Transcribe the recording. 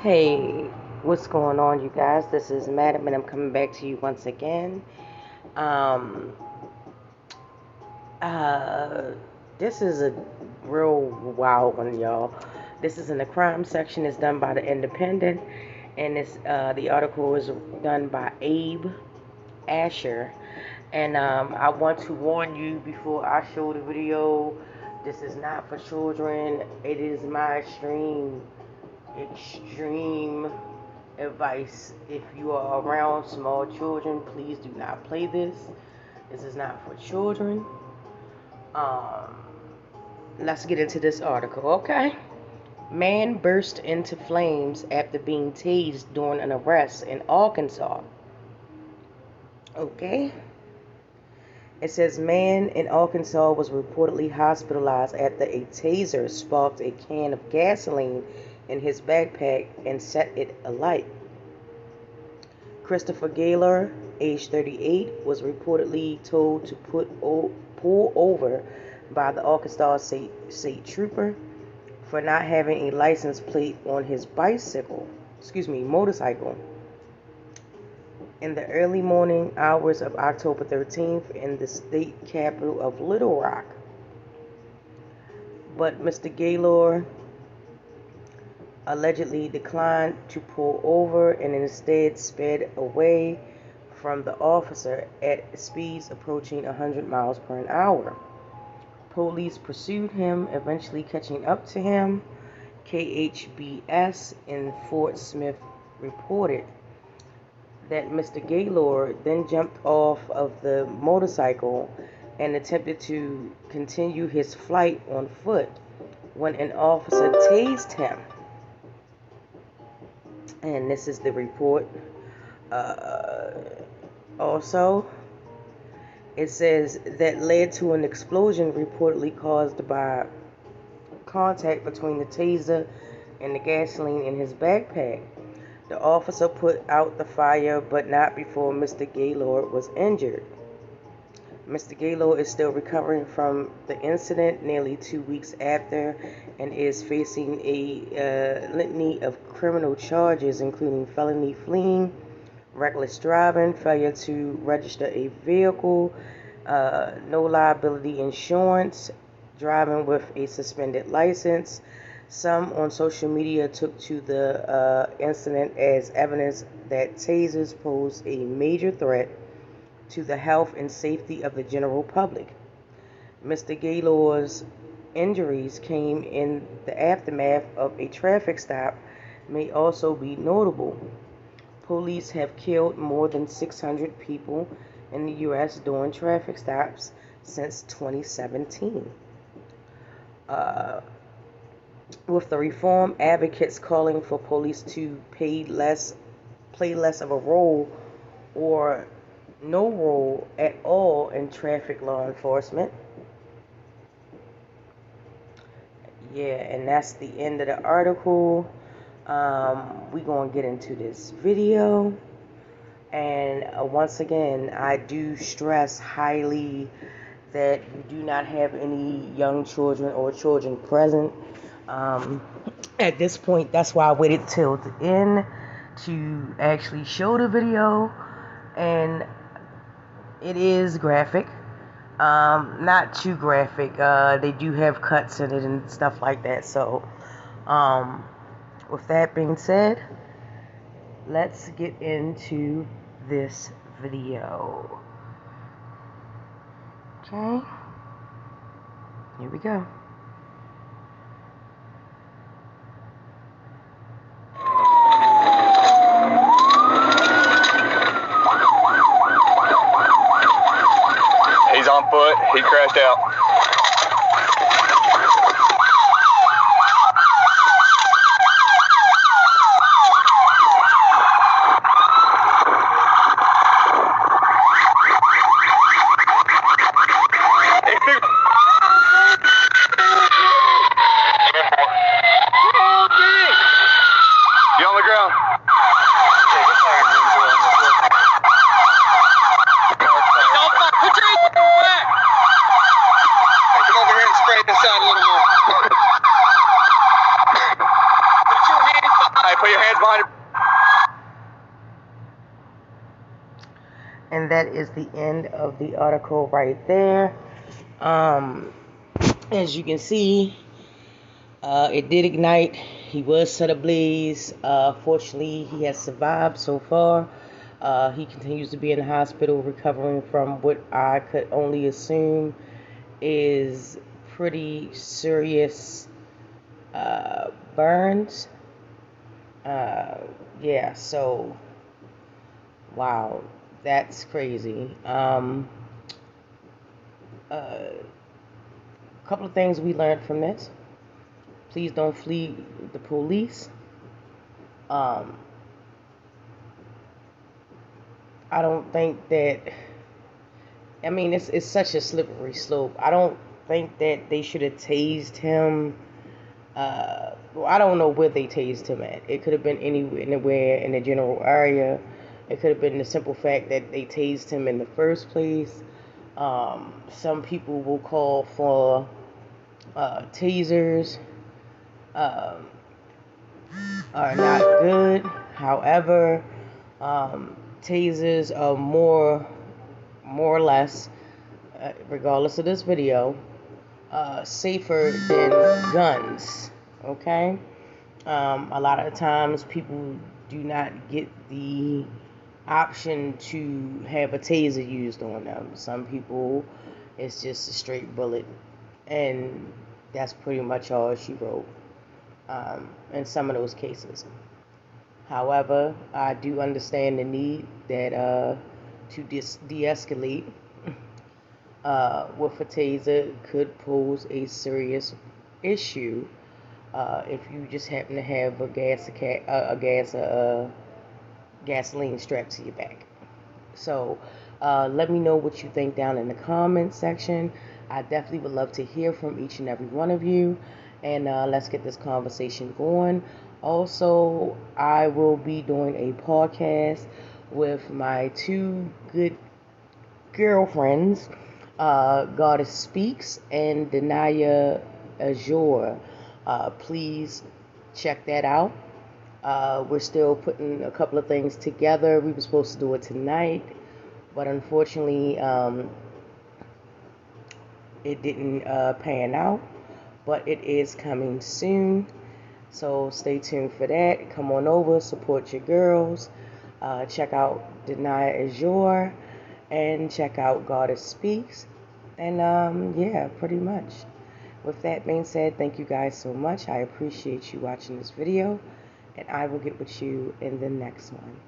Hey, what's going on, you guys? This is Madam, and I'm coming back to you once again. Um, uh, this is a real wild one, y'all. This is in the crime section. It's done by the Independent, and the article is done by Abe Asher. And I want to warn you before I show the video. This is not for children. It is my extreme advice. If you are around small children, please do not play this. This is not for children. Um, let's get into this article, okay? Man burst into flames after being tased during an arrest in Arkansas. Okay? It says man in Arkansas was reportedly hospitalized after a taser sparked a can of gasoline in his backpack and set it alight. Christopher Gaylor, age 38, was reportedly told to pull over by the Arkansas State Trooper for not having a license plate on his motorcycle, in the early morning hours of October 13th in the state capital of Little Rock. But Mr. Gaylor allegedly declined to pull over and instead sped away from the officer at speeds approaching 100 miles per hour. Police pursued him, eventually catching up to him. KHBS in Fort Smith reported that Mr. Gaylor then jumped off of the motorcycle and attempted to continue his flight on foot when an officer tased him. And this is the report. Also, it says that led to an explosion reportedly caused by contact between the taser and the gasoline in his backpack. The officer put out the fire, but not before Mr. Gaylor was injured. Mr. Gaylor is still recovering from the incident nearly 2 weeks after and is facing a litany of criminal charges, including felony fleeing, reckless driving, failure to register a vehicle, no liability insurance, driving with a suspended license. Some on social media took to the incident as evidence that tasers pose a major threat to the health and safety of the general public. Mr. Gaylor's injuries came in the aftermath of a traffic stop may also be notable. Police have killed more than 600 people in the U.S. during traffic stops since 2017. With the reform, advocates calling for police to play less of a role or no role at all in traffic law enforcement. Yeah, and that's the end of the article. We're going to get into this video. And once again, I do stress highly that you do not have any young children or children present. At this point, that's why I waited till the end to actually show the video. And it is graphic. Not too graphic. They do have cuts in it and stuff like that. So, with that being said, let's get into this video. Okay, here we go. He's on foot. He crashed out. You on the ground? Don't fuck. Put your ankle back. And that is the end of the article right there. As you can see, it did ignite. He was set ablaze. Fortunately, he has survived so far. He continues to be in the hospital recovering from what I could only assume is pretty serious burns. Yeah, so wow, that's crazy. A couple of things we learned from this. Please don't flee the police. Um, I don't think that. I mean, it's such a slippery slope. I don't think that they should have tased him. Well, I don't know where they tased him at. It could have been anywhere in the general area. It could have been the simple fact that they tased him in the first place. Some people will call for tasers. Um, are not good. However, tasers are more or less, regardless of this video, safer than guns. Okay. A lot of times people do not get the option to have a taser used on them. Some people, it's just a straight bullet, and that's pretty much all she wrote in some of those cases. However, I do understand the need that to de-escalate with a taser could pose a serious issue if you just happen to have gasoline strapped to your back. So let me know what you think down in the comments section. I definitely would love to hear from each and every one of you, and let's get this conversation going. Also, I will be doing a podcast with my two good girlfriends, Goddess Speaks and Denaya Azure. Please check that out. We're still putting a couple of things together. We were supposed to do it tonight, but unfortunately, it didn't pan out. But it is coming soon, so stay tuned for that. Come on over, support your girls. Check out Denaya Azure and check out Goddess Speaks. And yeah, pretty much. With that being said, thank you guys so much. I appreciate you watching this video, and I will get with you in the next one.